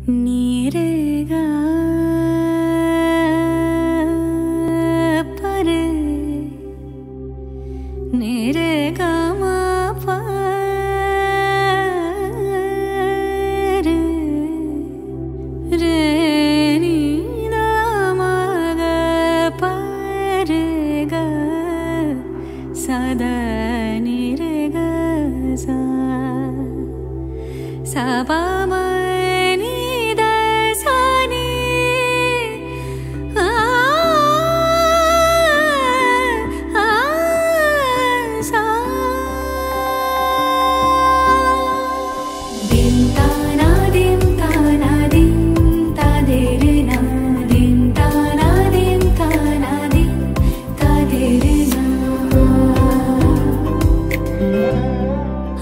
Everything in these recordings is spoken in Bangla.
नीरेगा पर नीरेगा मा पर रे नी दा मा गा पर गा सदा नीरेगा सा सा पा मा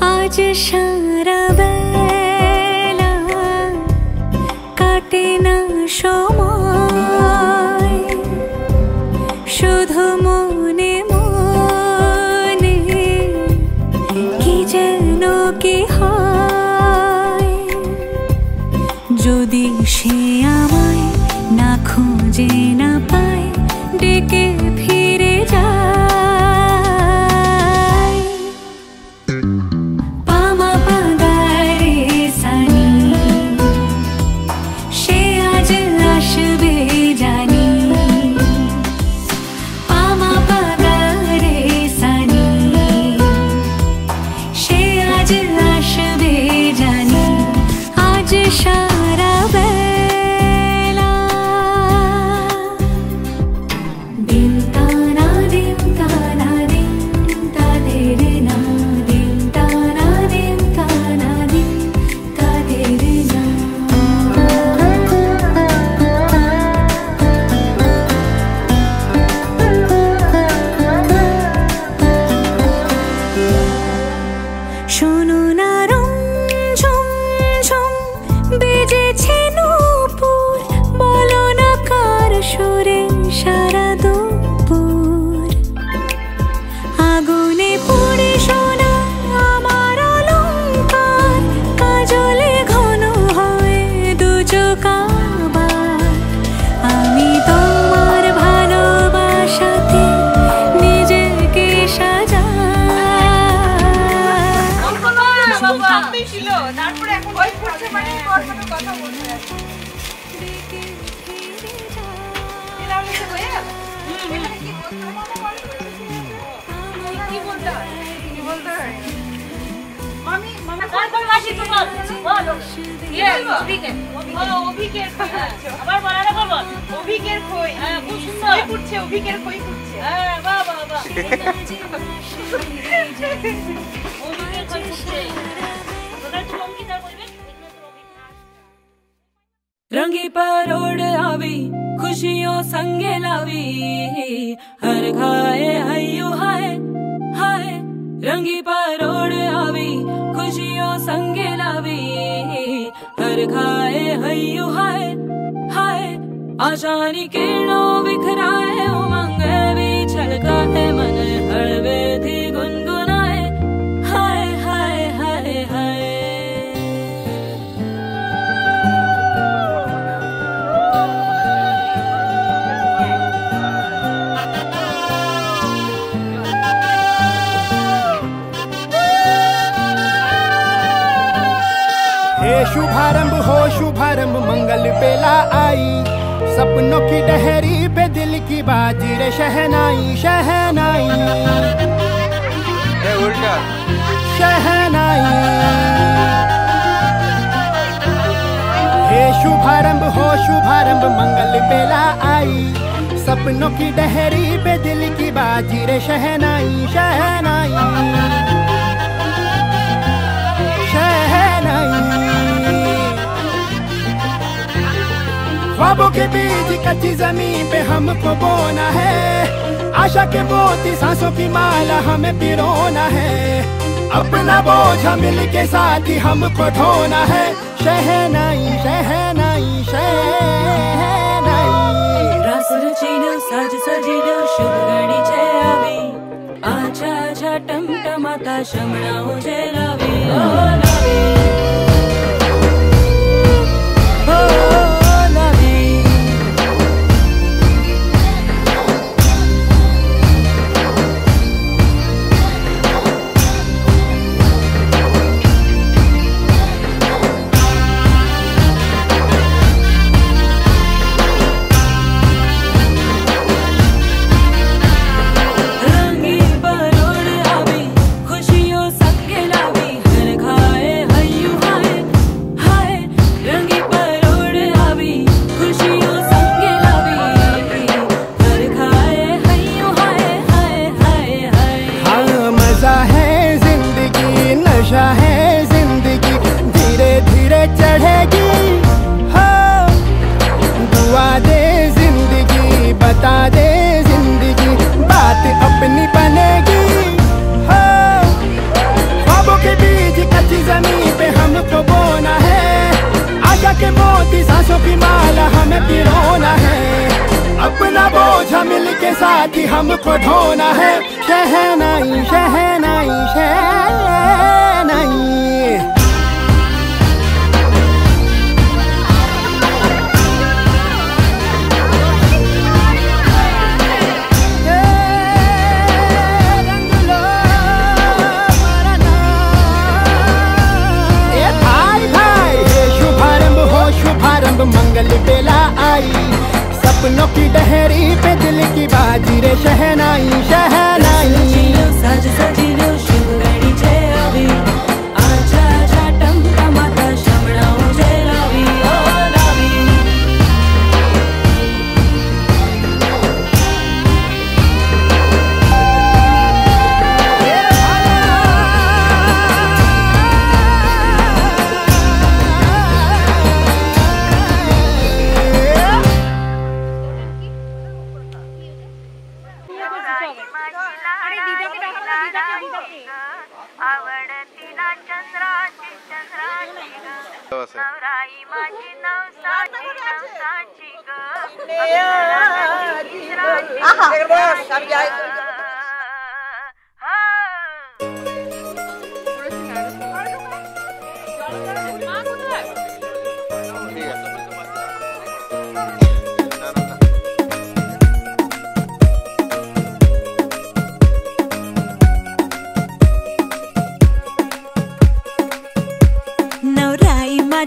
आज सारा बेला काटे ना সময় শুধু মনে মনে কি যেন কি হয় যদি সে আমায় না খুঁজে না পায় ডেকে ফিরে যায় শোনো না রুম ঝুম বেজেছে নূপুর বলো না কার সুরে সারা দুপুর আগুনে পুড়ে সোনা আমার অলংকার কাজলে ঘন হয় দু চোখ আবার আমি তোমার ভালোবাসাতে নিজেকে সাজা ছিল তারপরে এখন ওই করছে মানে কর্মটা কথা বলতে আছে দিলাম তো হয়ে গেল এখানে কি বলতে হয় কি বলতে হয় আমি মামা কোন মাসি তো বল ইয়ে অভিকের আবার বানানো করব অভিকের কই হ্যাঁ খুব সুন্দর কই ফুটছে অভিকের কই ফুটছে হ্যাঁ বাহ বাহ বাহ অভিকের কই ফুটছে रंगी परोड़ आवी खुशियों संगे लावी हर खाए हयू हाय हाय रंगी परोड़ आवी खुशियों संगे लावी हर खाए हयू हाय हाय आशानी किरणों बिखराए उमंग भी छलका है मन हड़वे थी गुनगुनाए हाय हाय हाय हाय शुभारंभ हो शुभारंभ मंगल बेला आई सपनों की डहरी पे दिल की बाजी रे शहनाई शहनाई उल्टा शहनाई हे शुभारंभ हो शुभारंभ मंगल बेला आई सपनों की डहरी पे दिल की बाजी रे शहनाई शहनाई ख्वाबों के बीज कच्ची जमीन पे हमको बोना है आशा के मोती सांसों की माला हमें पिरोना है अपना बोझ मिल के साथ ही हमको ढोना है शहनाई शहनाई शहनाई रस रचीना साज सजीना शुभ घड़ी छे आवी आछा आछा टमटमाता शमणा हो जे लावी ओ लावी ओ के मोती सांसों की माला हमें पिरोना है, अपना बोझ मिल के साथ ही हमको ढोना है। शहनाई शहनाई शहनाई। मंगल बेला आई, सपनों की डहरी पे दिल की बाजी रे शहनाई शहनाई। साज सजीलो शुभ घड़ी छे अभी, आजा आजा टमटमाता शमणाओ छे लावी ओ लावी।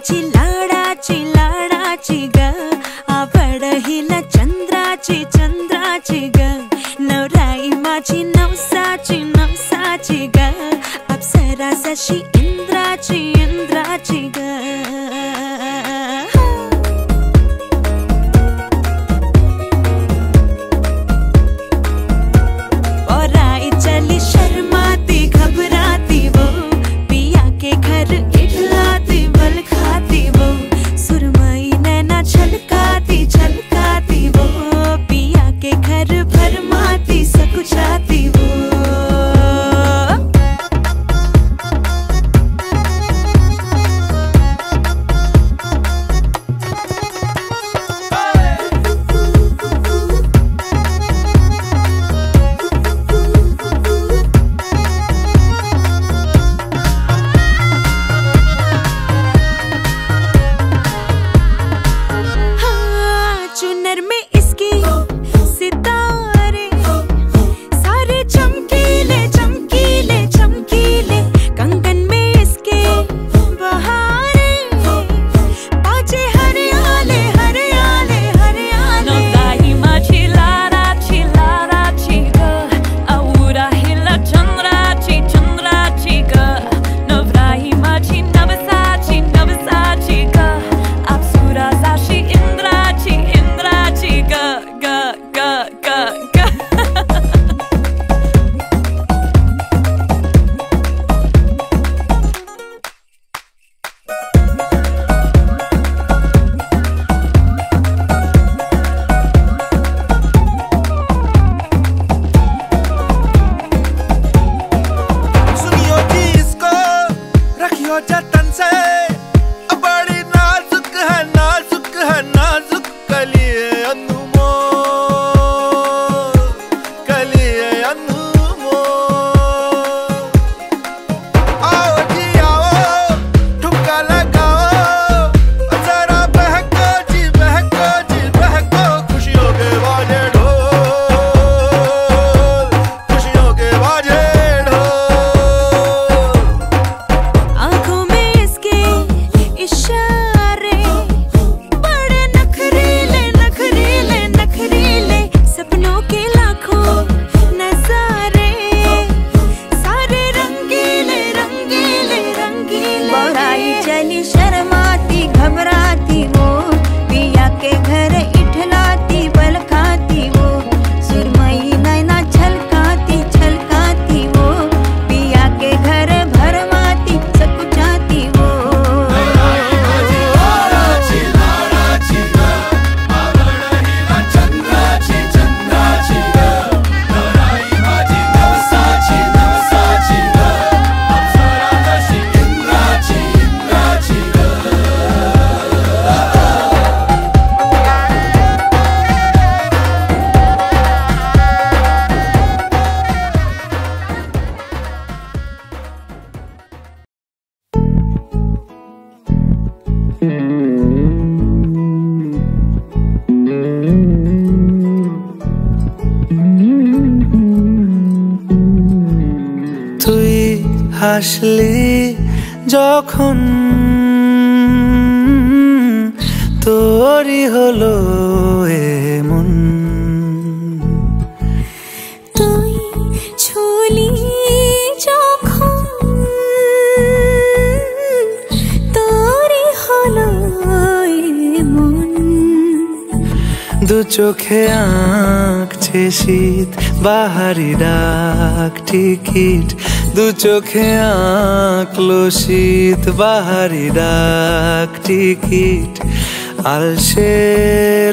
चिलाडाची लाडाची ग, आवड हिला चंद्राची चंद्राची ग, नवराई माझी नवसाची नवसाची ग, अप्सरा जशी इंद्राची इंद्राची ग। और आई चली शर्माती घबराती वो, पिया के घर इठलाती बल खाती वो, सुरमई नैना छलकाती छलकाती वो, पिया के घर भरमाती सकुचाती वो। হাসলি যখন তোরই হলো এমন তুই ছুলি যখন তোরই হলো এমন দু চোখে আঁকছে শীত বাহারি ডাক টিকিট দু চোখে আঁকলো শীত বাহারি ডাক টিকিট আলসে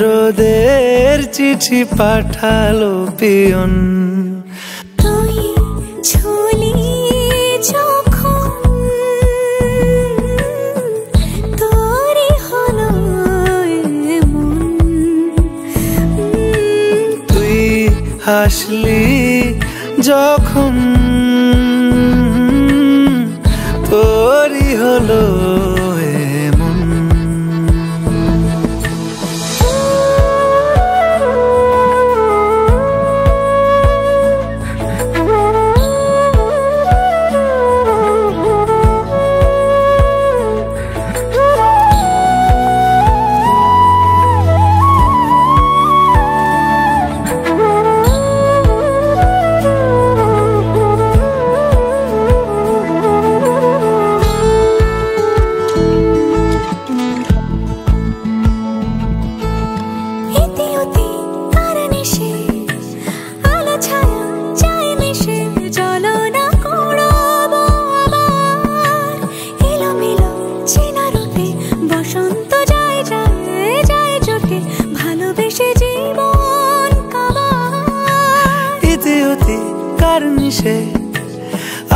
রোদের চিঠি পাঠালো পিয়ন তুই ছুলি যখন তোরই হলো এমন তুই হাসলি যখন তোরই হলো এমন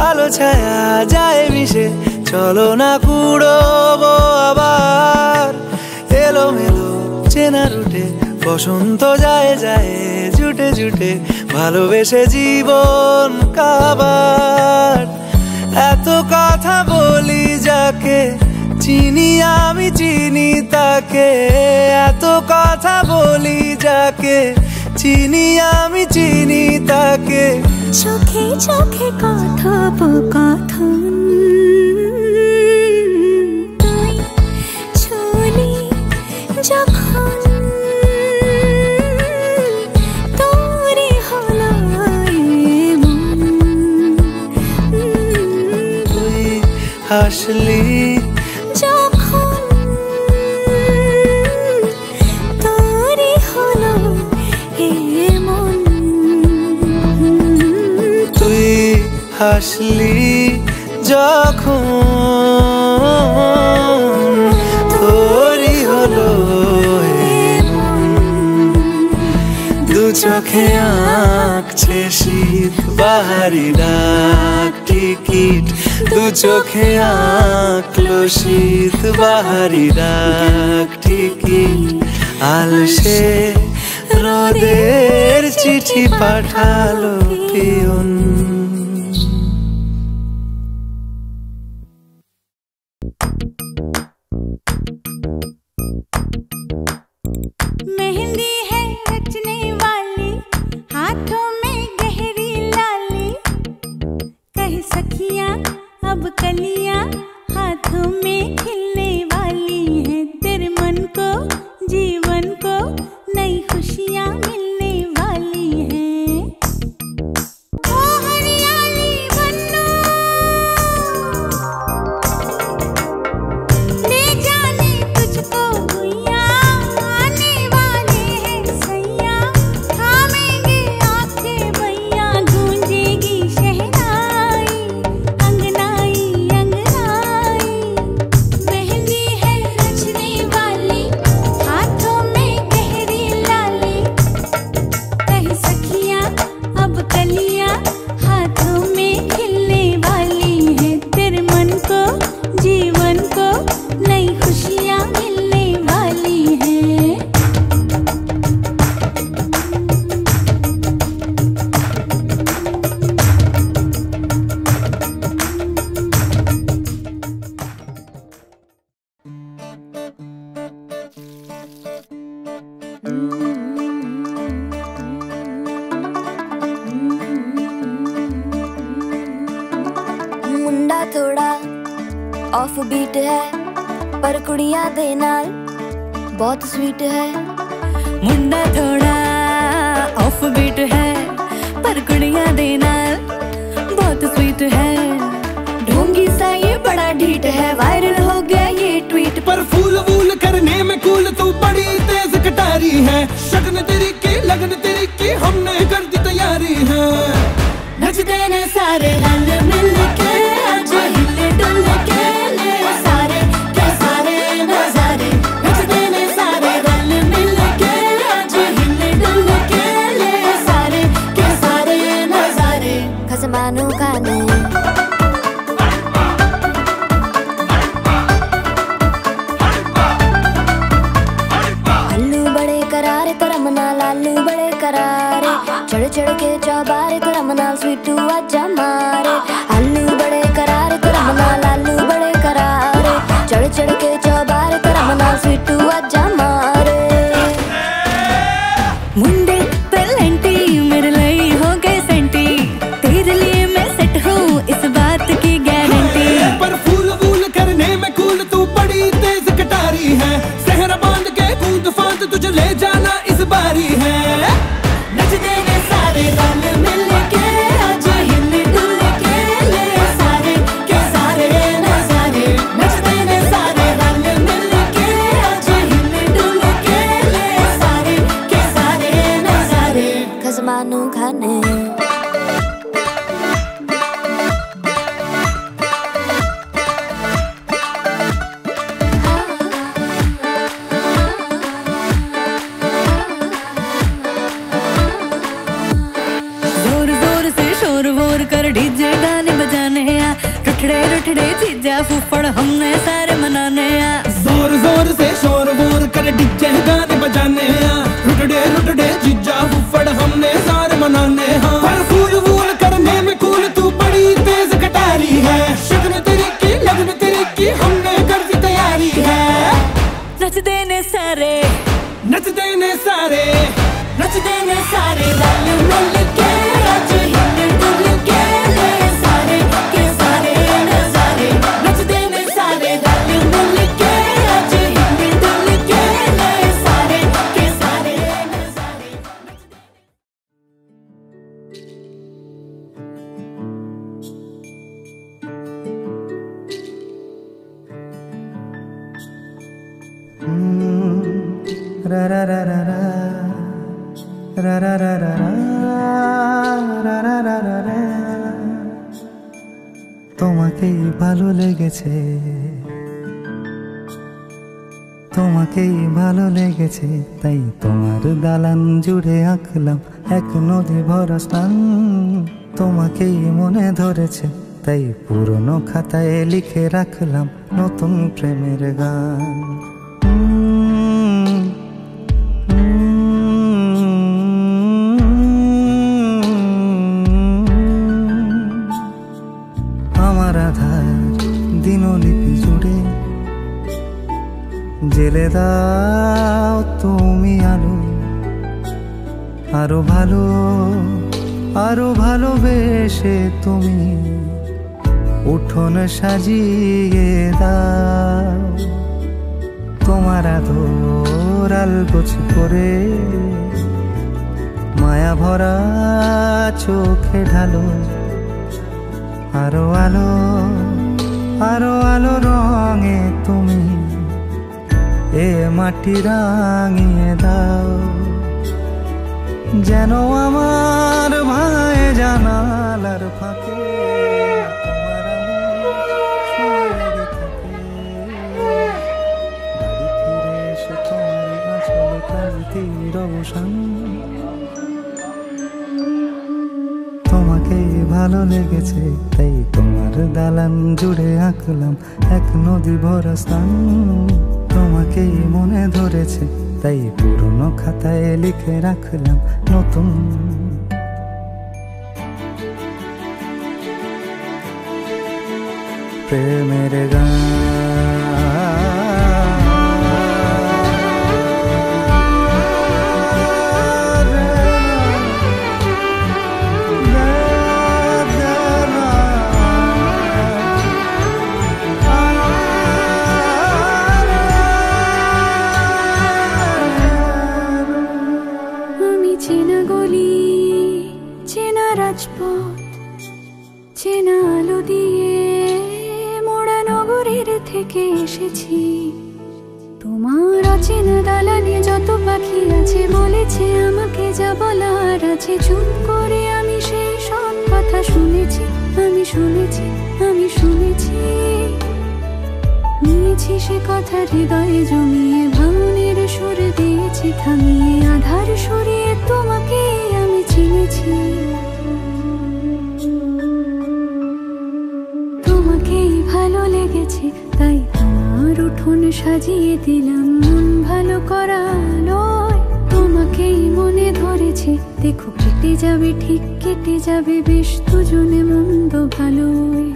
আলো ছায়া যায় মিশে চলো না কুড়োবো আবার এলোমেলো চেনা রুটে বসন্ত যায় যায় জুটে জুটে ভালোবেসে জীবন কাবার এত কথা বলি যাকে চিনি আমি চিনি তাকে এত কথা বলি যাকে চিনি আমি চিনি তাকে চোখে চোখে কথোপকথন তুই ছুলি যখন তোরই হলো এমন তুই হাসলি যখন তোরই হলো এমন তুই হাসলি যখন তোরই হলো এমন দু চোখে আঁকছে শীত বাহারি ডাক টিকিট দু চোখে আঁকলো শীত বাহারি ডাক টিকিট আলসে রোদের চিঠি পাঠালো পিয়ন मेहंदी है रचने वाली हाथों में गहरी लाली कहीं सखियां अब कलियां हाथों में खिलने वाली हैं तेरे मन को जीवन को नई खुशियां मिलने वाली हैं ओ हरियाली बन्नो ले जाने तुझको भुइया आने वाले हैं सैया थामेंगे आंखें भैया गूंजेगी शहनाई अंगनाई अंगनाई मेहंदी है रचने वाली हाथों में गहरी लाली कहीं सखियां अब कलियां हाथों में खिलने वाली हैं तेरे मन को जीवन को नई खुशियां मिलने वाली हैं मुंडा ऑफ बीट है पर कुड़ियां दे नाल बहुत स्वीट है। मुंडा थोड़ा ऑफ बीट है पर कुड़ियां दे नाल बहुत स्वीट है। ढोंगी सा ये बड़ा ढीठ है, वायरल हो गया ये ट्वीट। पर फूल वूल करने में कूल तू बड़ी तेज कटारी है। शगन तेरी की लगन तेरी की हमने कर दी तैयारी है। नचते ने सारे रल मिल के आज हिले डुल के ले सारे के सारे नजारे। नचते ने सारे रल मिल के आज हिले डुल के ले सारे के सारे नजारे। खसमानू खाने चढ़ चढ़ के चौबारे तेरा मनाल स्वीटू आजा मारे। आलू बड़े करारे तेरा मनाल आलू बड़े करारे। चढ़ चढ़ के चौबारे तेरा मनाल स्वीटू आजा मारे। मुंडे पेलेंटी मेरे लिए हो गए सेंटी, तेरे लिए मैं सेट हूँ इस बात की गारंटी। पर फूल वूल करने में कूल तू बड़ी तेज कटारी है। सहरा बांध के कूद फांद तुझे ले जाना इस बारी है। नचते ने सारे रल मिल के आज हिले डुल के ले सारे के सारे नजारे। नचते ने सारे रल मिल के आज हिले डुल के ले सारे के सारे नजारे। खसमानू खाने डीजे गाने बजाने आ, रुठड़े रुठड़े चीजा फूफड़ हमने सारे मनाने आ। जोर जोर से शोर वोर कर डीजे गाने बजाने आ। रुठड़े रुठड़े चीजा फूफड़ हमने सारे मनाने आ। पर फूल वूल करने में कूल तू बड़ी तेज कटारी है। शगन तेरी की लगन तेरी की हमने कर दी तैयारी है। नचते ने सारे नचते ने सारे नचते ने सारे रल मिल के आज हिले डुल के ले सारे के सारे नजारे। नचते ने सारे रल मिल के आज हिले डुल के ले सारे के सारे नजारे। रा रा रा रा रा रा रा रा रा রা রা রা রা রা। তোমাকেই ভালো লেগেছে, তোমাকেই ভালো লেগেছে, তাই তোমার দালান জুড়ে আঁকলাম এক নদী ভরা স্থান। তোমাকেই মনে ধরেছে, তাই পুরনো খাতায় লিখে রাখলাম নতুন প্রেমের গান। দিনলিপি জুড়ে জেলে দাও তুমি আলো, আরো ভালো আরো ভালোবেসে তুমি উঠোন সাজিয়ে দাও। তোমার আদর আলগোছ করে মায়া ভরা চোখে ঢালো, আরো আলো আরো আলো রঙে তুমি এ মাটি রাঙিয়ে দাও। যেন আমার ভাই জানালার ফাঁকে তোমার আলো লেগে থাকে। বাড়ি ফিরে এসে তোমার আঁচলে কাঁদতির অবসান। তোমাকেই ভালো লেগেছে, তাই তোমার দালান জুড়ে আঁকলাম এক নদী ভরা স্থান। তোমাকেই মনে ধরেছে, তাই পুরনো খাতায় লিখে রাখলাম নতুন প্রেমের গান। এসেছি। তোমার অচেনা দালানে যত পাখি আছে বলেছে আমাকে যা বলার আছে, চুপ করে আমি সেই সব কথা শুনেছি, আমি শুনেছি, আমি শুনেছি। নিয়েছি সে কথা হৃদয়ে জমিয়ে, ভাঙনের সুর দিয়েছি থামিয়ে, আধার সরিয়ে তোমাকে আমি চিনেছি। তোমাকেই ভালো লেগেছে তাই তোমার উঠোন সাজিয়ে দিলাম মন ভালো করা আলোয়। তোমাকেই মনে ধরেছে দেখো কেটে যাবে, ঠিক কেটে যাবে বেশ দুজনে মন্দ ভালোই।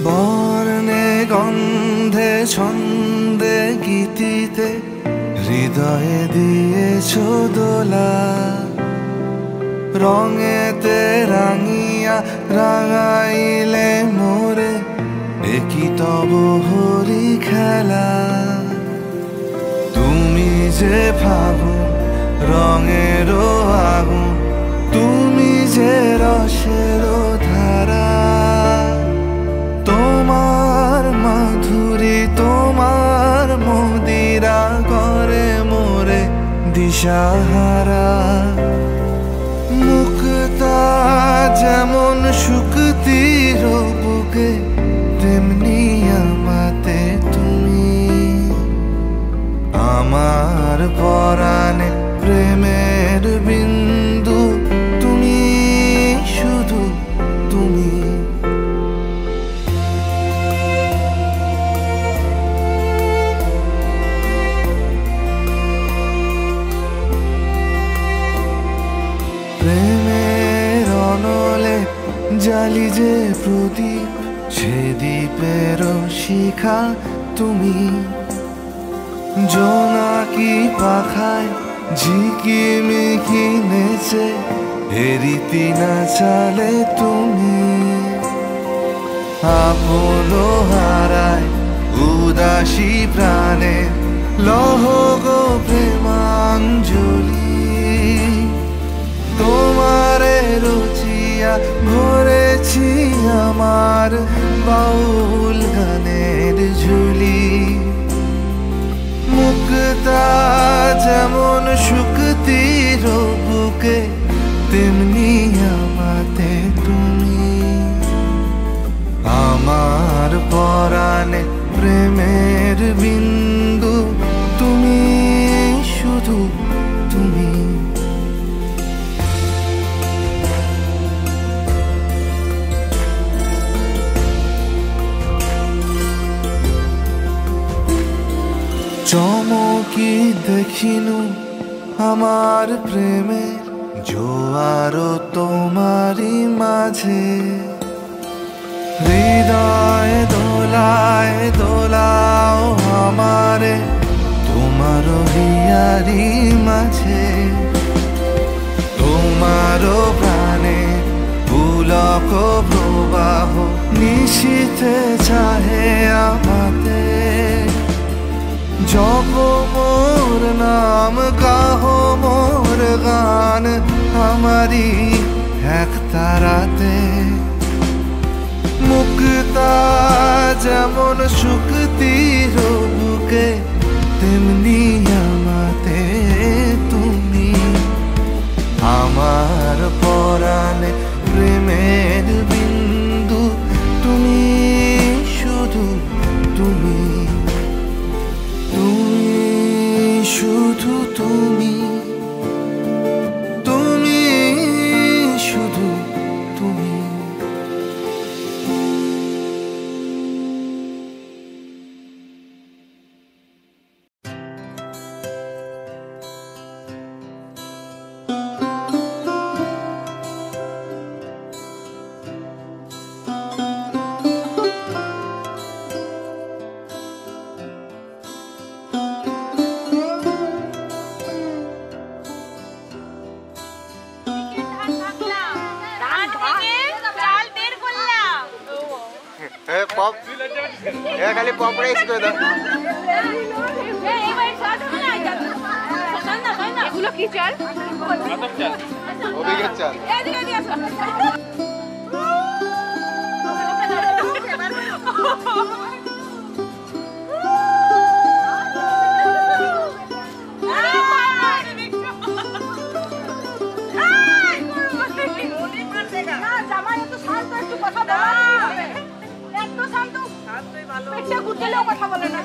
বর্ণে গন্ধে ছন্দে গীতিতে হৃদয়ে দিয়েছ দোলা, রঙেতে রাঙিয়া রাঙাইলে মোরে একই তব হরি খেলা। তুমি যে ফাগুন রঙেরও আগুন, তুমি যে রসেরও ধারা, তোমার মাধুরী তোমার মদিরা করে মোরে দিশাহারা। মুক্তা যেমন শুকতির বুকে তেমনি আমাতে তুমি, আমার পরাণে প্রেমের বিন্দু তুমি, শুধু তুমি। প্রেমের অনলে জালি যে প্রদীপ, সে দ্বীপের শিখা তুমি। জোনাকি পাখায় ঝিকিমিকি নেচে এরিতি না চালে তুমি। আপন হারায় উদাসী প্রাণে লহ গো প্রেমাঞ্জলি। তোমারে রুচিয়া ভরেছি আমার বাউল গানের ঝুলি। মুক্তা যেমন শুকতির বুকে তেমনি আমাতে তুমি, আমার পরাণে প্রেমের বিন্দু তুমি, শুধু তুমি। চমকি দেখিনু আমার প্রেমের জোয়ার তোমারই মাঝে। হৃদয় দোলায় দোলাও আমারে তোমার হিয়ারি মাঝে। তোমার প্রাণে পুলক প্রবাহ নিশীথে চাহে আমাতে। জপ মোর নাম গাহ মোর গান আমারি এক তারাতে। মুক্তা যেমন শুকতির বুকে তেমনি আমাতে তুমি, আমার পরাণে প্রেমের বিন্দু তুমি, শুধু তুমি। তুমি শুধু তুমি, তুমি শুধু তুমি। পপ খালি পপ রাইস করে দাও। এগুলো কি চাল? অভিজ্ঞের চাল। কথা বলে না।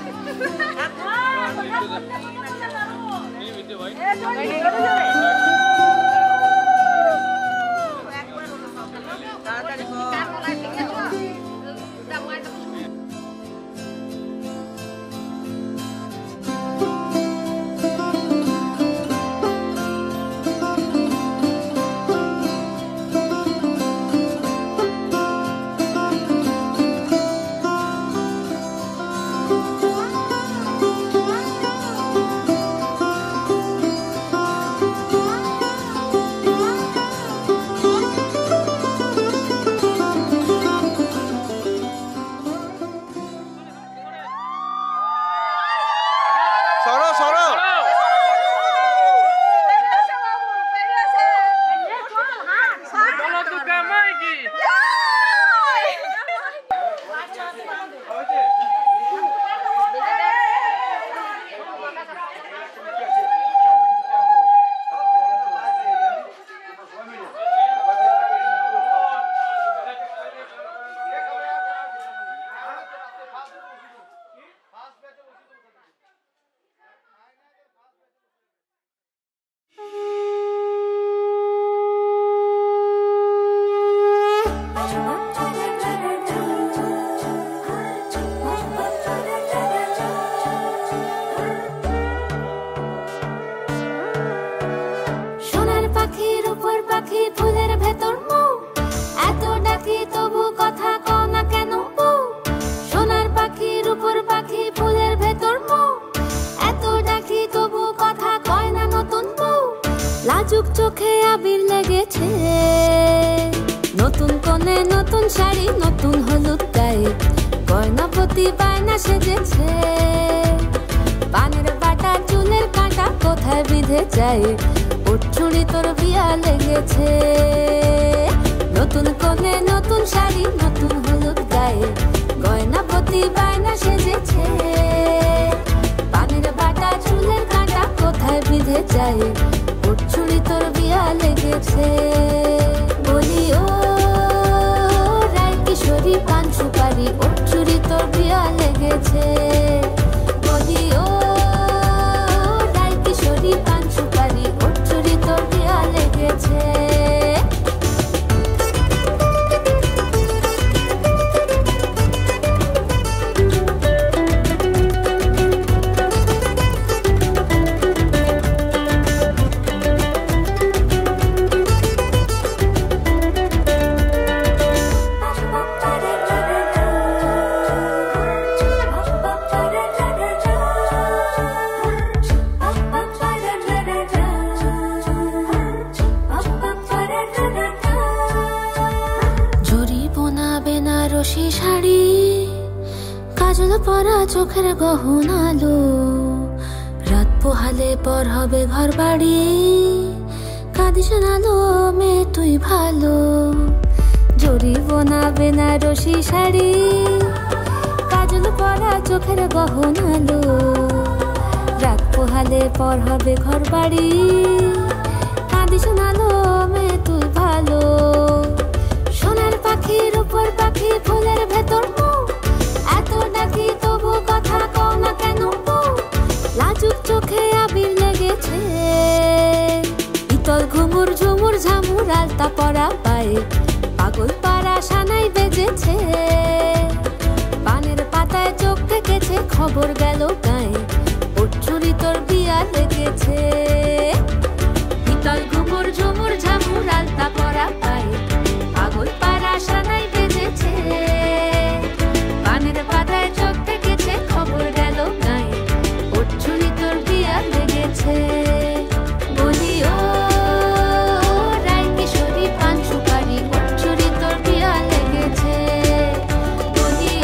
লাজুক চোখে আবির লেগেছে, নতুন কোণে নতুন শাড়ি নতুন হলুদ গায়ে, গয়নাপতি বায়না সেজেছে। পানের বাটা চুলের কাঁটা কোথায় বিঁধে যায়, ওর চুড়ি তোর বিয়া লেগেছে। নতুন কোণে নতুন শাড়ি নতুন হলুদ গায়ে, গয়নাপতি বায়না সেজেছে। পানের বাটা চুলের কাঁটা কোথায় বিঁধে যায়, ওর চুড়ি তোর বিয়া লেগেছে। বলি ও রায় কিশোরী পান সুপারি, ওর চুড়ি তোর বিয়া লেগেছে। বলি ও রায় কিশোরী পান সুপারি, ওর চুড়ি তোর বিয়া লেগেছে। শাড়ি কাজল পরা চোখের গহনালো, রাত পোহালে পর হবে ঘর বাড়ি, কাঁদিস নালো মেয়ে তুই ভালো। জরি বোনা বেনারসি শাড়ি কাজল পরা চোখের গহনালো, রাত পোহালে পর হবে ঘর বাড়ি, কাঁদিস নালো মেয়ে তুই ভালো। সোনার পাখির উপর পাখি ফুলের ভেতর এত ডাকি তবু কথা কও না কেন, লাজুক চোখে আবির লেগেছে। ইতল ঘুমুর ঝুমুর ঝামুর আলতা পরা পায়ে, পাগল পাড়া সানাই বেজেছে। পানের পাতায় চোখ থেকেছে খবর গেল গায়ে, ওর চুরি তোর বিয়া লেগেছে। ইতল ঘুমুর ঝুমুর ঝামুর আলতা পরা পায়ে, পাগল পাড়া সানাই বেজেছে। পানের পাতায় চোখ থেকেছে খবর গেল গায়ে, ওর চুরি তোর বিয়া লেগেছে। বলি ও রায় কিশোরী পান সুপারি, ওর চুরি তোর বিয়া লেগেছে। বলি ও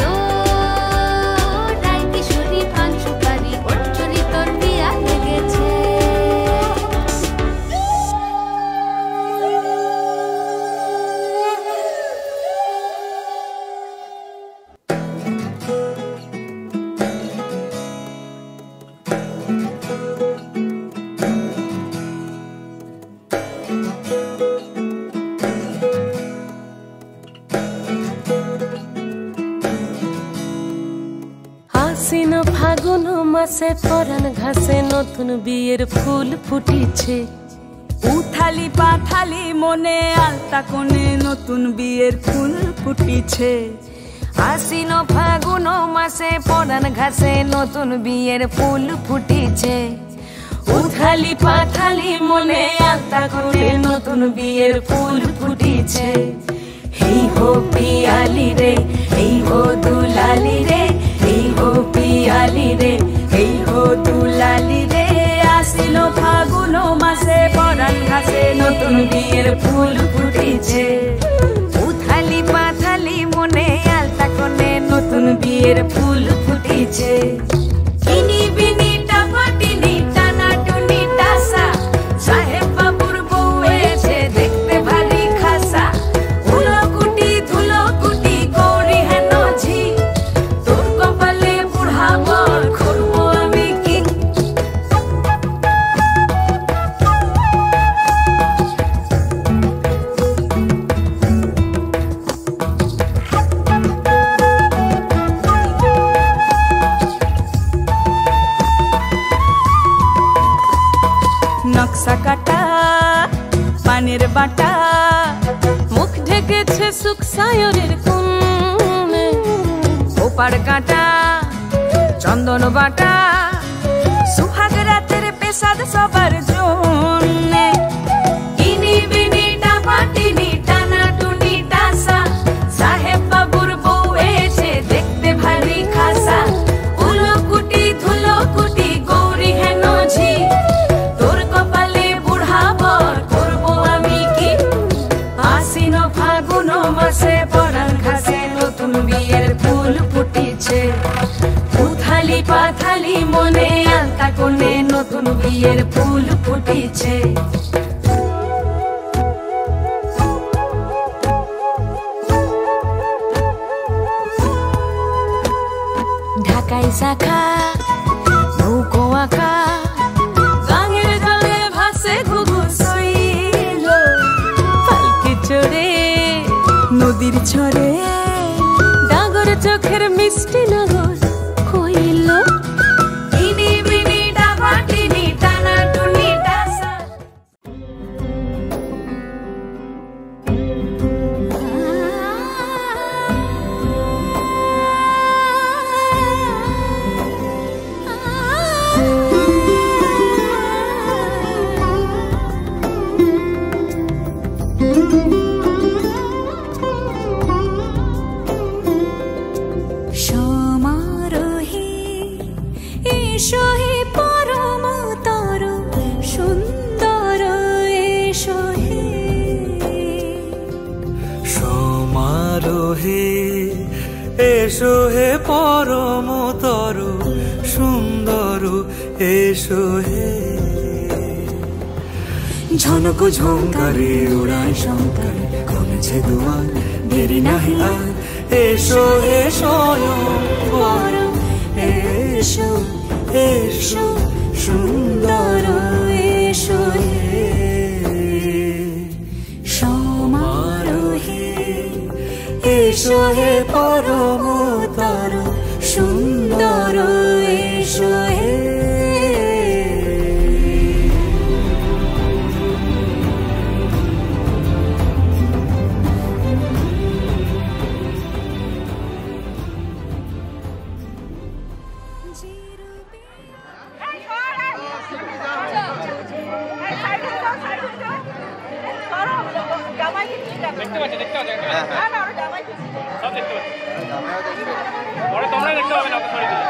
মাসে পরাণ ঘাসে নতুন বিয়ের ফুল ফুটিছে। উথালি পাথালি মনে আলতা কোণে নতুন বিয়ের ফুল ফুটিছে। আশ্বিন ফাগুন মাসে পরাণ ঘাসে নতুন বিয়ের ফুল ফুটিছে। উথালি পাথালি মনে আলতা কোণে নতুন বিয়ের ফুল ফুটিছে। এই হো পিয়ালি রে, এই হো দুলালি রে, এই হো পিয়ালি রে, এই হো দুলালি রে। আশ্বিন ফাগুন মাসে পরাণ ঘাসে নতুন বিয়ের ফুল ফুটিছে। উথালি পাথালি মনে আলতা কোণে নতুন বিয়ের ফুল ফুটিছে। ইনি বিনি টাপাটিনি টানা টুনি টাসা, সাহেব বাবুর বউ এসে দেখতে ভারী খাসা। উলো কুটি ধুলো কুটি গৌরী হেন ঝি, তোর কপালে বুড়া বর করবো আমি কি। নকশা কাটা পানের বাটা, মুখ ঢেকেছে সুখ সায়রের কোণে। ওপার কাটা চন্দন বাটা, সুহাগ রাতের পেশাদ সবার জন্যে। ইনি বিনি টাপাটিনি টানা টুনি টাসা, সাহেব বাবুর বউ এসে দেখতে ভারী খাসা। উলো কুটি ধুলো কুটি গৌরী হেন ঝি, তোর কপালে বুড়া বর করবো আমি কি। আশ্বিন ফাগুন মাসে পরাণ ঘাসে নতুন বিয়ের ফুল ফুটিছে। উথালি পাথালি মনে আলতা কোণে নতুন বিয়ের ফুল ফুটিছে। ঢাকাই শাখা নৌকো আঁকা, গাঙের জলে ভাসে ঘুঘু শৈল। পালকি চড়ে নদীর ছড়ে, ডাগর চোখের মিষ্টি নগর কইল। ইনি বিনি ডাবাটিনি টানা টুনি টাসা। সমারোহে এসো হে পরম তর সুন্দর এসো হে। সমারোহে এসো হে পরমতর সুন্দর এসো হে। ঝনক ঝঙ্কারে উড়ায় শঙ্কর, কমেছে দুয়ার দেরি নাহি আর। এসো হে স্বয়ং পরম এসো, এসো সুন্দর এসো হে। সমারোহে এসো হে পরমতর সুন্দর এসো হে। দেখতে পাচ্ছি না না ওরা জামাই সব দেখতে পাচ্ছি, পরে তোমরা দেখতে পাবে না সরি দিলে।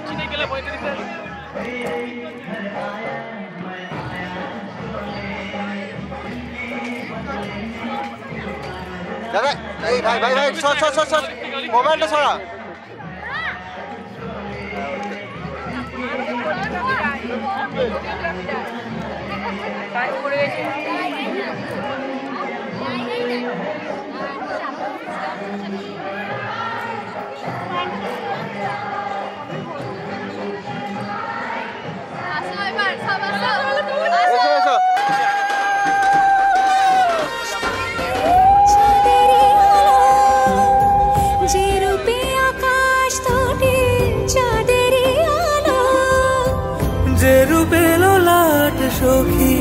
চিনে গেলে বইতে দিতে দাদা। এই ভাই ভাই ভাই সর সর সর সর, মোবাইলটা সরা। এসো এসো। যে রূপে আকাশ তোটে চাঁদেরই আলো, যে রূপে ললাট সখী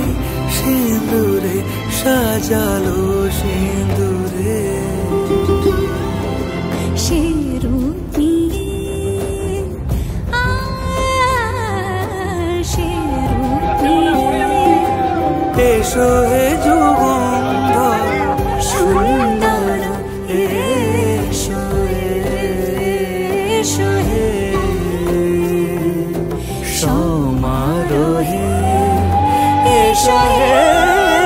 সিঁদুরে সাজালো সিঁদুরে, সে রূপ নিয়ে সে রূপ নিয়ে এসো হে যুগন্ধর সুন্দর, এসো এসো হে সমারোহে, এসো হে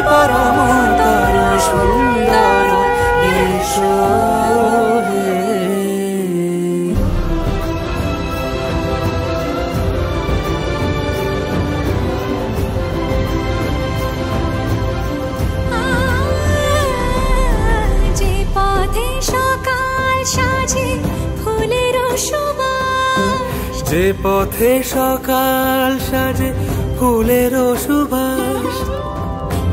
পরমতর সুন্দর, এসো হে। যে পথে সকাল সাজে ফুলের সুবাস, যে পথে সকাল সাজে ফুলের সুবাস,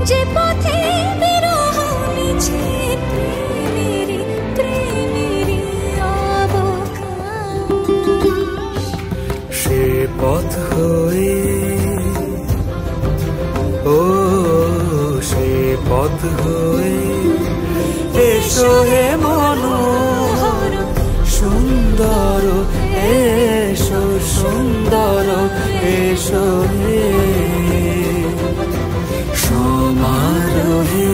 যে পথে বিরহ মিছে প্রেমেরই প্রেমেরই অবকাশ, সে পথ হয়ে ও সে পথ হয়ে এসো হে মনোহর সুন্দর, এসো সুন্দর, এসো হে সমারোহে,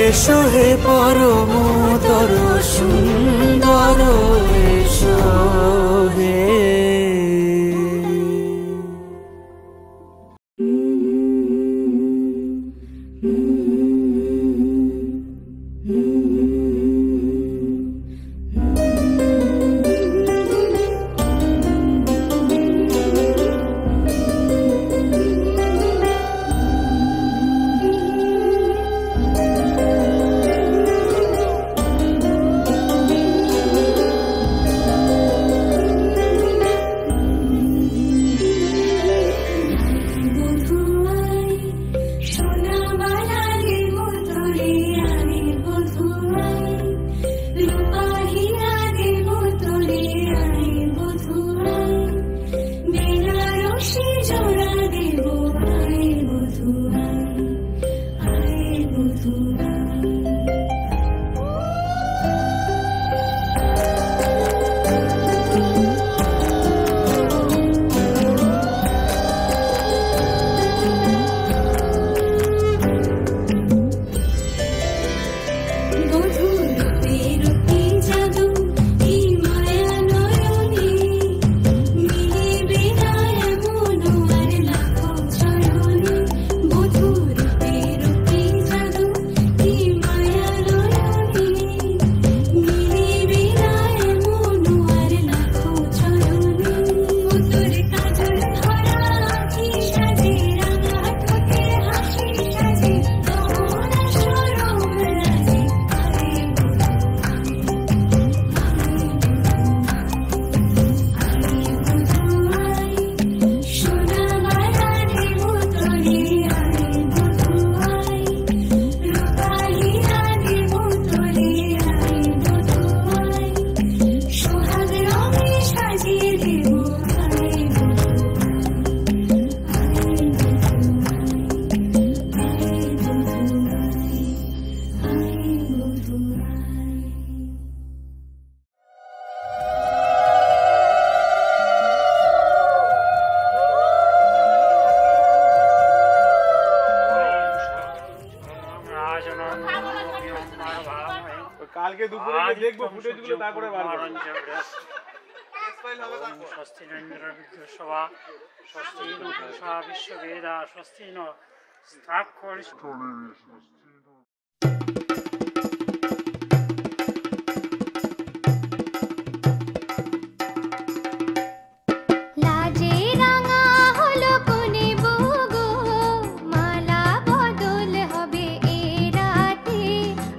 এসো হে পরমতর সুন্দর, এসো হে। কালকে দুপুরে দেখবো ফুটেজগুলো, তারপরে বার করব। স্বস্তি ইন্দ্র বিদ্যুৎসভা, স্বস্তি নূষা বিশ্ববেদা, স্বস্তি ন স্থাক্ষর। লাজে রাঙা হলো কোনে বগো, মালা বদল হবে এ রাতে,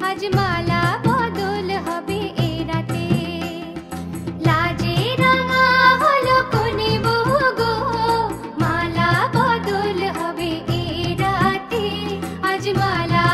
আজ মালা বদল হবে এ রাতে। লাজে রাঙা হলো কোনে বগো, মালা বদল হবে এ রাতে, আজ মালা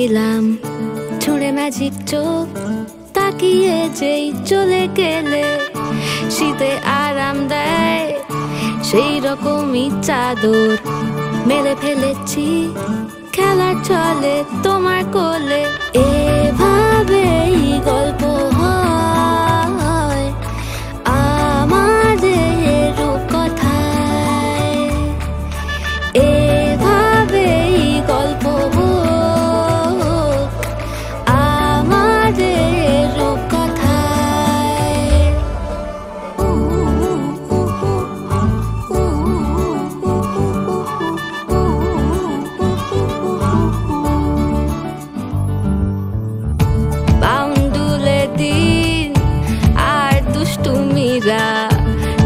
দিলাম ছুঁড়ে ম্যাজিক চোখ তাকিয়ে যেই চলে গেলে শীতে আরাম দেয় সেই রকমই চাদর মেলে ফেলেছি খেলা চলে তোমার কোলে এভাবেই গল্প হয় আমাদের রূপকথায় এভাবেই গল্প হোক আমাদের রূপকথায় বাউন্ডুলে দিন আর দুষ্টুমিরা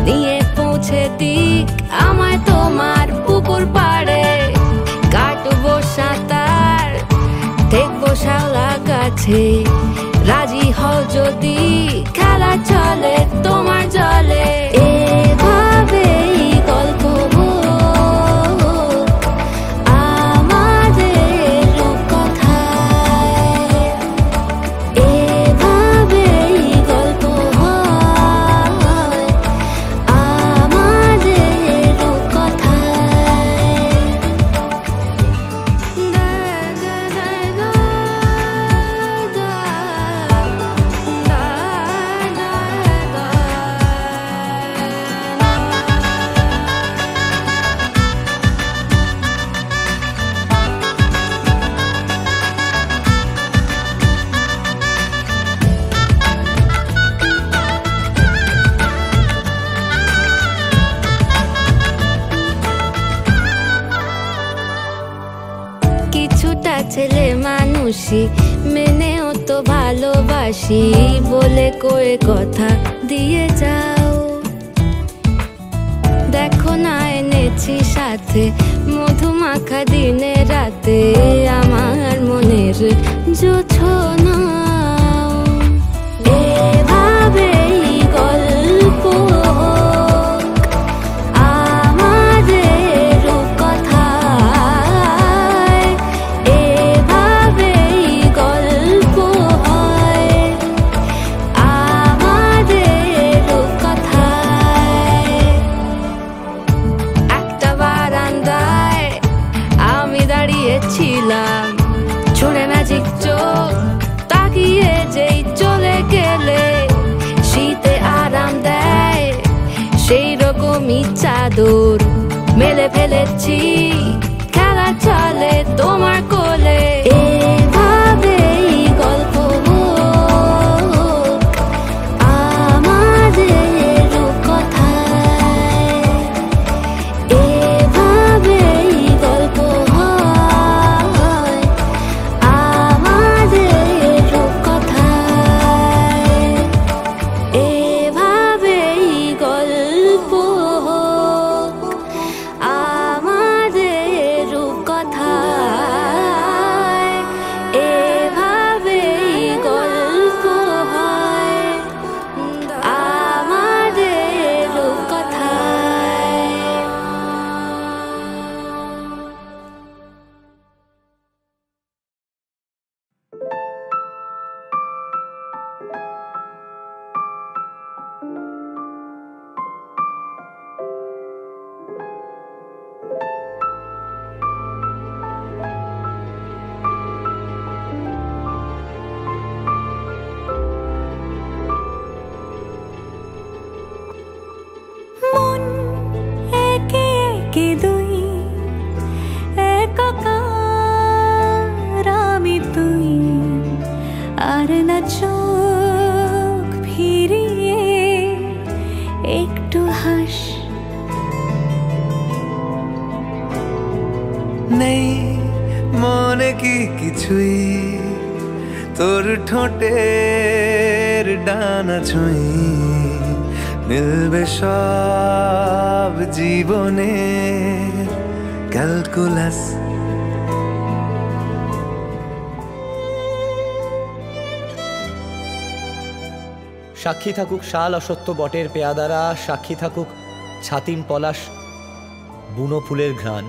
নিয়ে পৌঁছে দিক আমায় তোমার পুকুর পাড়ে কাটবো সাঁতার দেখবো শাওলা গাছে রাজি হও যদি খেলা চলে তোমার জলে এভাবেই গল্প হোক আমাদের রূপকথায় এভাবেই গল্প হয় আমাদের রূপকথায় কিছুটা ছেলে মানুষই মেনেও তো ভালোবাসি বলে কয়ে কথা দিয়ে যাও দেখো না এনেছি সাথে মধুমাখা দিনে রাতে আমার মনের জোছনা এভাবেই গল্প হোক আমাদের রূপকথায় এভাবেই গল্প হয় আমাদের রূপকথায় একটা বারান্দায় আমি দাঁড়িয়েছিলাম ছুঁড়ে ম্যাজিক চোখ তাকিয়ে যেই চলে গেলে শীতে আরাম দেয় সেই রকমই চাদর মেলে ফেলেছি খেলা চলে তোমার কোলে এভাবেই গল্প হোক আমাদের রূপকথায় এভাবেই গল্প হয় আমাদের রূপকথায় এভাবেই গল্প হোক আমাদের রূপকথায় এভাবেই গল্প হয় আমাদের রূপকথায় মন একে একে দুই একাকার আমি তুই আর না চোখ ফিরিয়ে একটু হাস নেই মনে কি কিছুই তোর ঠোঁটের ডানা ছুঁই মিলবে সব জীবনের ক্যালকুলাস সাক্ষী থাকুক শাল অসত্য বটের পেয়াদারা, সাক্ষী থাকুক ছাতিম পলাশ বুনো ফুলের ঘ্রাণ,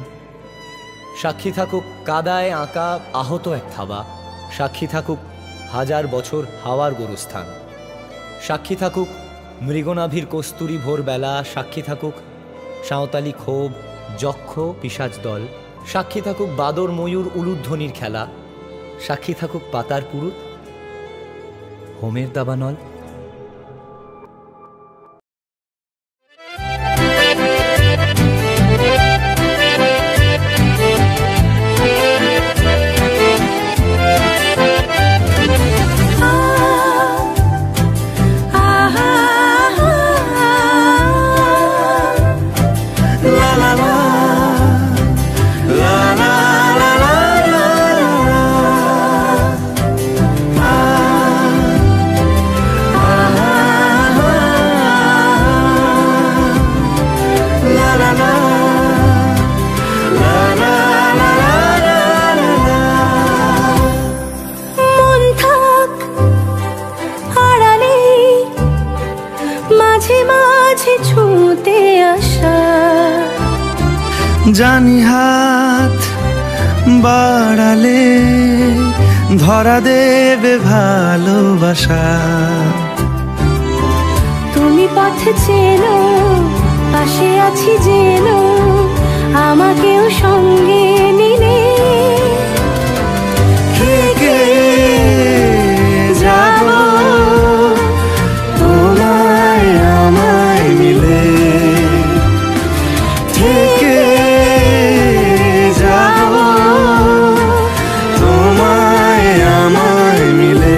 সাক্ষী থাকুক কাদায় আঁকা আহত এক থাবা, সাক্ষী থাকুক হাজার বছর হাওয়ার গোরস্থান, সাক্ষী থাকুক মৃগনাভির কস্তুরী ভোরবেলা, সাক্ষী থাকুক সাঁওতালি ক্ষোভ যক্ষ পিশাচ দল, সাক্ষী থাকুক বাদর ময়ূর উলুধ্বনির খেলা, সাক্ষী থাকুক পাতার পুরুত হোমের দাবানল। জানি হাত বাড়ালে ধরা দেবে ভালোবাসা, তুমি পথ চেনো পাশে আছি যেন আমাকেও সঙ্গে নিলে থেকে যাব তোমায় আমায় মিলে, থেকে যাব তোমায় আমায় মিলে।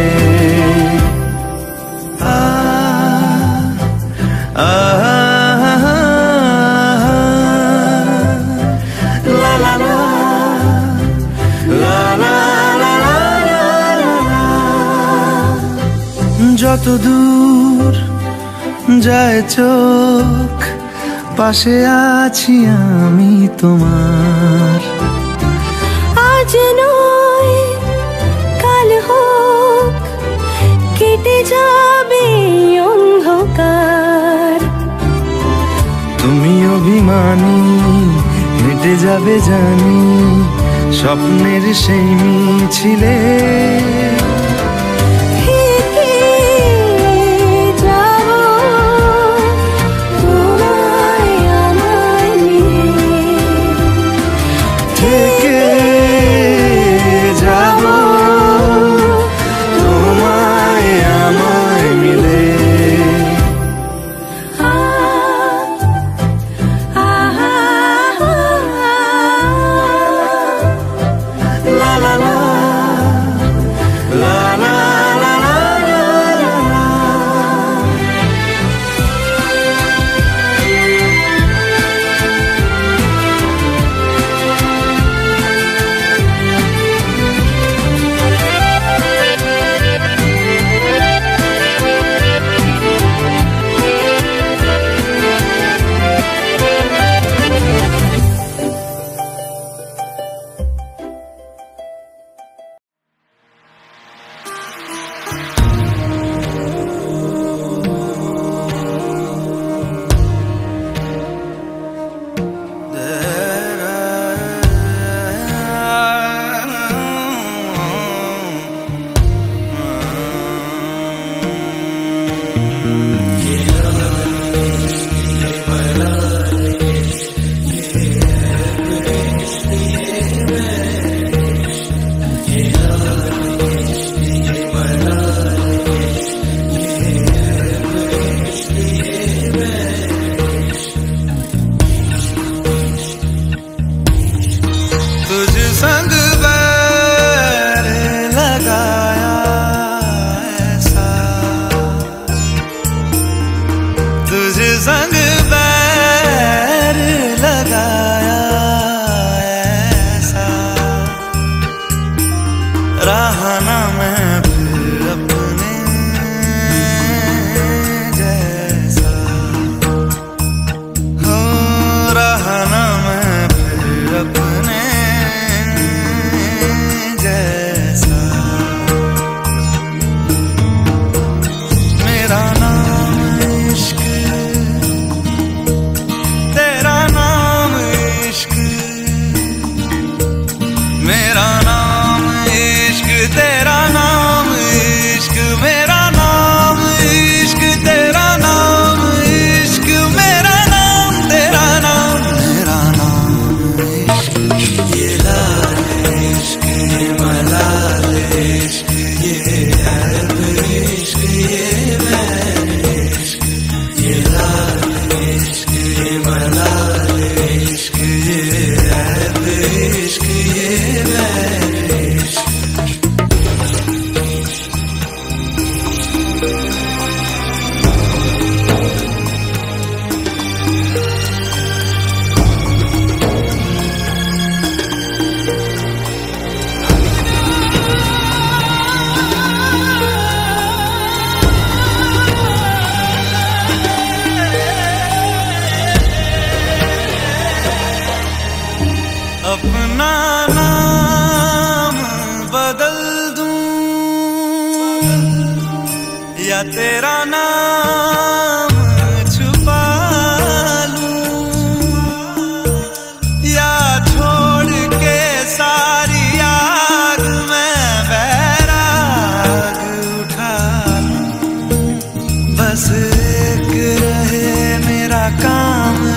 যত দূর যায় চোখ পাশে আছি আমি তোমার, আজ নয় কাল হোক কেটে যাবে অন্ধকার, তুমি অভিমানী হেঁটে যাবে জানি স্বপ্নের সেই মিছিলে,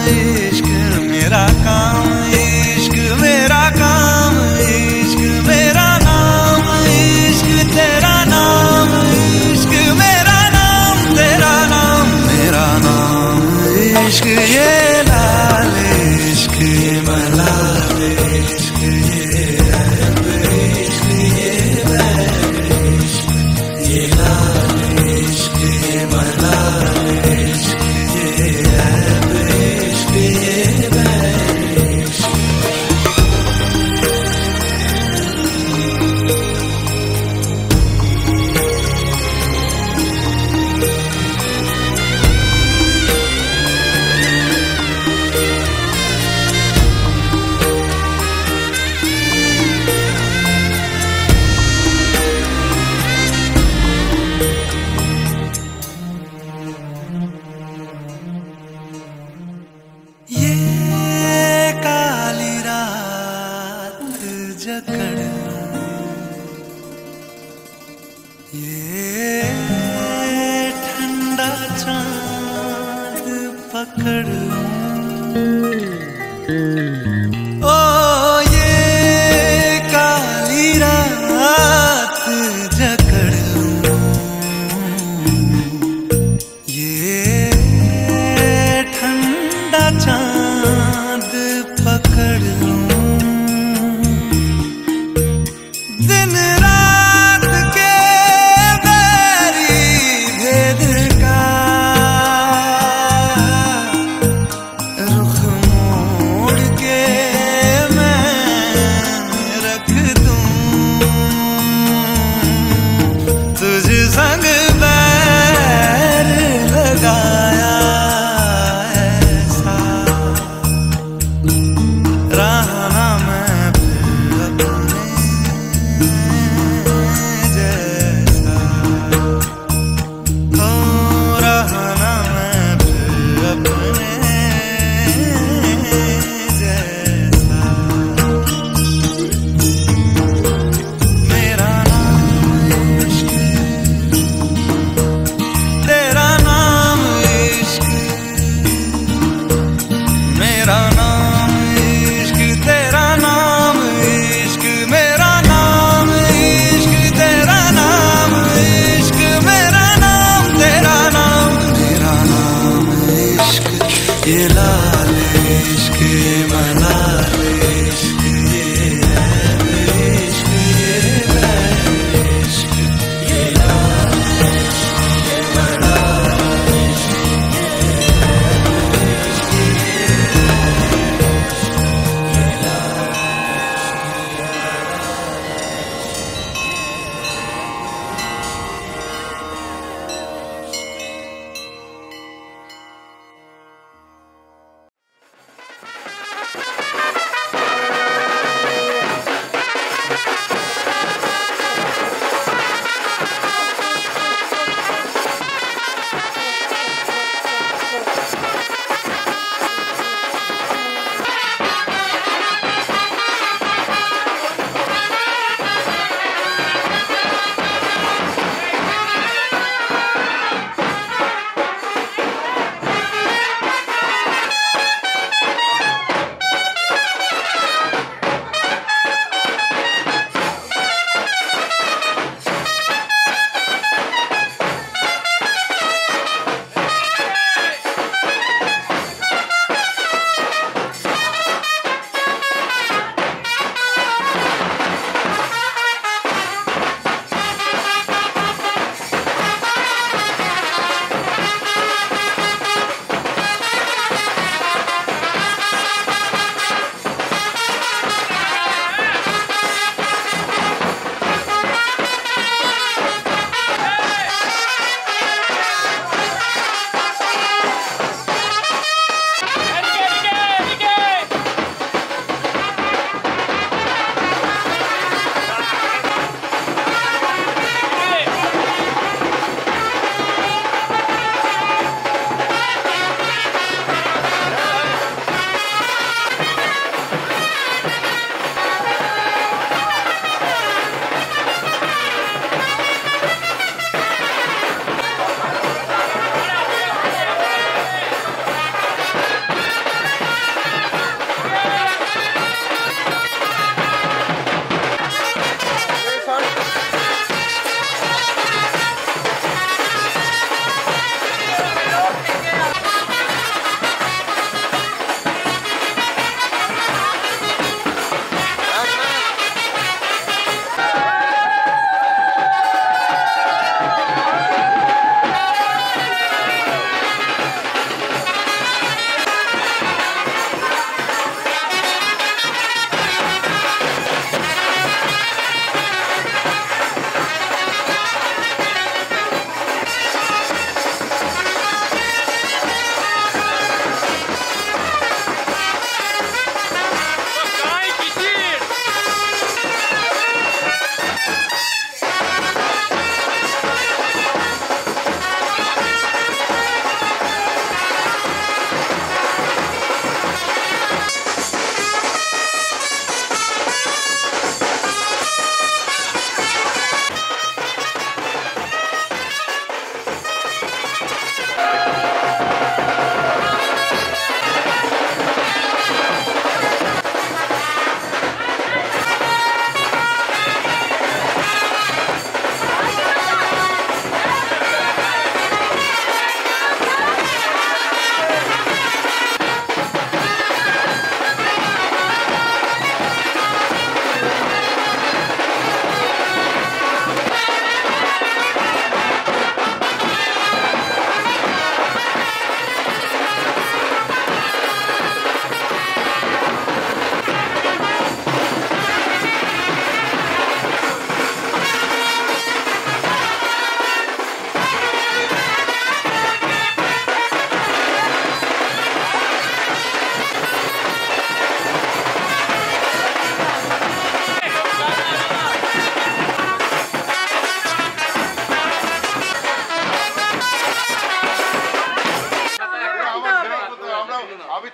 इश्क मेरा काम, इश्क मेरा काम, इश्क मेरा नाम, इश्क तेरा नाम, इश्क मेरा नाम, तेरा नाम, मेरा नाम इश्क, ये लाल इश्क, ये मलाल इश्क, ये रैब इश्क, ये बैर इश्क, ये लाल इश्क, ये मलाल इश्क, ये रैब इश्क, ये बैर इश्क। ये काली रात जकड़ ये ठंडा चांद पकड़ ओ ये काली रात जकड़ ये ठंडा चांद पकड़ लूं, दिन रात के बैरी भेद का रुख मोड़ के मैं रख दूं, तुझ संग बैर लगाया ऐसा, रहना मैं फिर अपने जैसा, हो रहना मैं फिर अपने जैसा। मेरा नाम इश्क, तेरा नाम इश्क, मेरा नाम इश्क, तेरा नाम इश्क, मेरा नाम इश्क, तेरा नाम इश्क, मेरा नाम, तेरा नाम, मेरा नाम इश्क, ये लाल इश्क, ये मलाल इश्क, ये रैब इश्क, ये बैर इश्क, ये लाल इश्क, ये मलाल इश्क, ये रैब इश्क, ये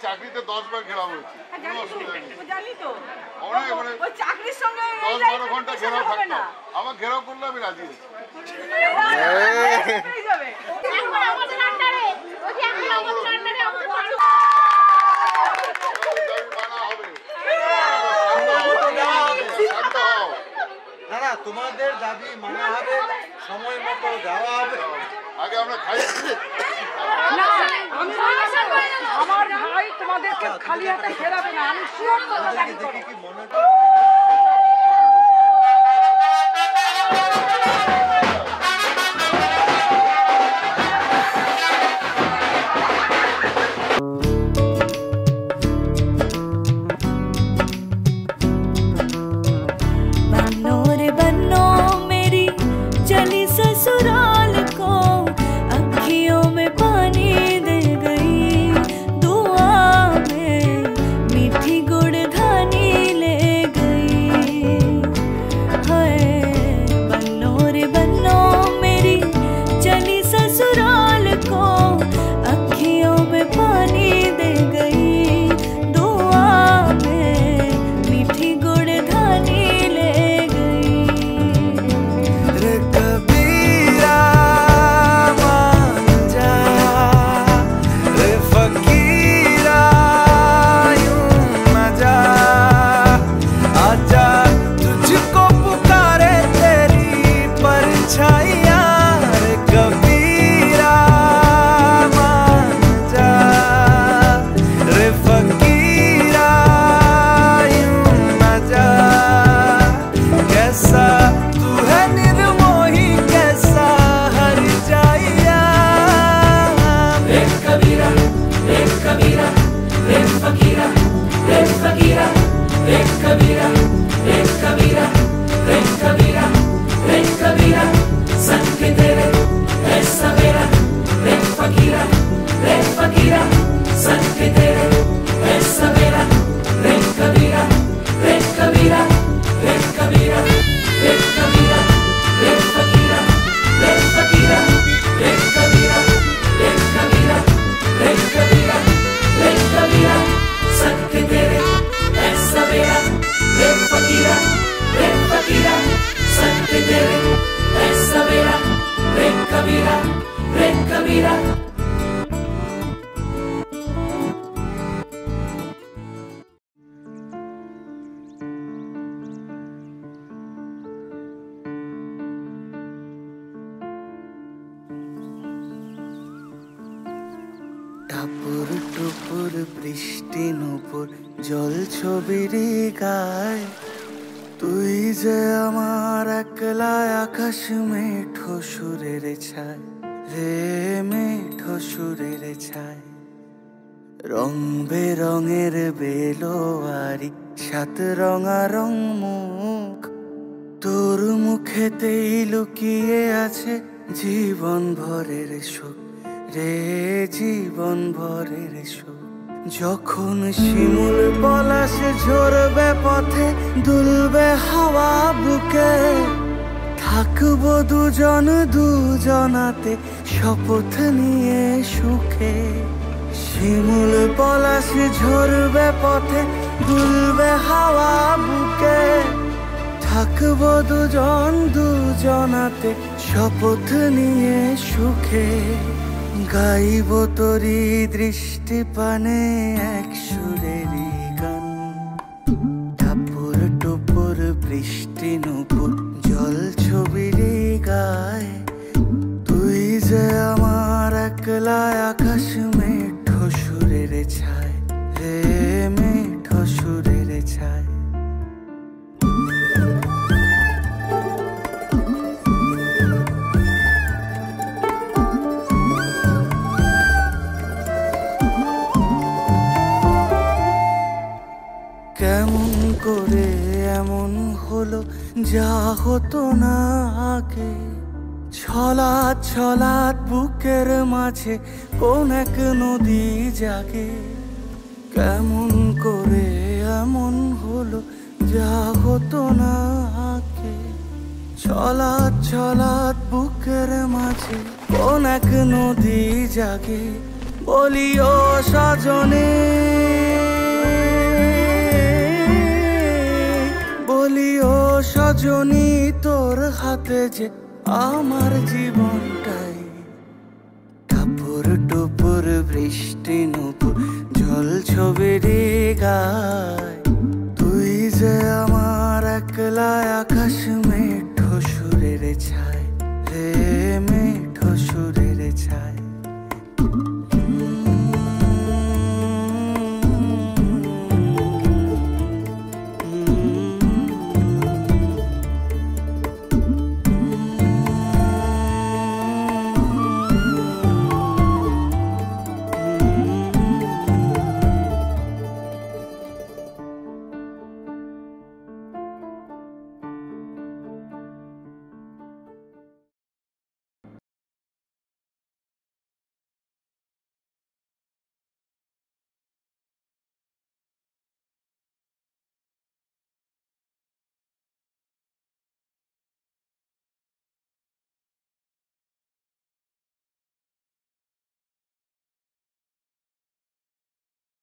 চাকরিতে 10 বার ঘেরাও হয়েছে, কোনো অসুবিধা নেই। জানি তো অনেক মানে ওই চাকরির সঙ্গে 10-12 ঘন্টা ঘেরাও থাকতো, আমার ঘেরাও করলে আমি রাজি আছি। না না, তোমাদের দাবি মানা হবে, সময় মতো দেওয়া হবে। আগে আমরা খাই। আমার ভাই তোমাদেরকে খালি হাতে ফেরাবে না, আমি শিওর কথা জানি। কি মনে টাপুর টুপুর বৃষ্টি নুপুর জল ছবির গায়, তুই যে আমার একলা আকাশ মেঠো সুরের ছায় রে, মেঠো সুরের ছায়। রং বেরঙের বেলোয়ারি সাত রঙারং মুখ, তোর মুখেতেই লুকিয়ে আছে জীবন ভরের সুখ রে, জীবন ভরের সুখ। যখন শিমুল পলাশ ঝরবে পথে, দুলবে হাওয়া বুকে, থাকবো দুজন দুজনাতে শপথ নিয়ে সুখে। শিমুল পলাশ ঝরবে পথে, দুলবে হাওয়া বুকে, থাকবো দুজন দুজনাতে শপথ নিয়ে সুখে। গাইব তোরি দৃষ্টি পানে এক সুরেরই গান, টাপুর টুপুর বৃষ্টি নুপুর জল ছবির গায়, তুই যে আমার একলা আকাশ মেঠো সুরের ছায় রে, মেঠো সুরের ছায়। কেমন করে এমন হলো যা হতো না আগে, ছলাৎ ছলাৎ বুকের মাঝে কোন এক নদী জাগে। কেমন করে এমন হলো যা হতো না আগে, ছলাৎ ছলাৎ বুকের মাঝে কোন এক নদী জাগে। বলিও সজনে বলিও সজনী তোর হাতে যে আমার জীবনটাই টাপুর টুপুর বৃষ্টি নুপুর জল ছবির গায় তুই যে আমার একলা আকাশ মেঠো সুরের ছায় হে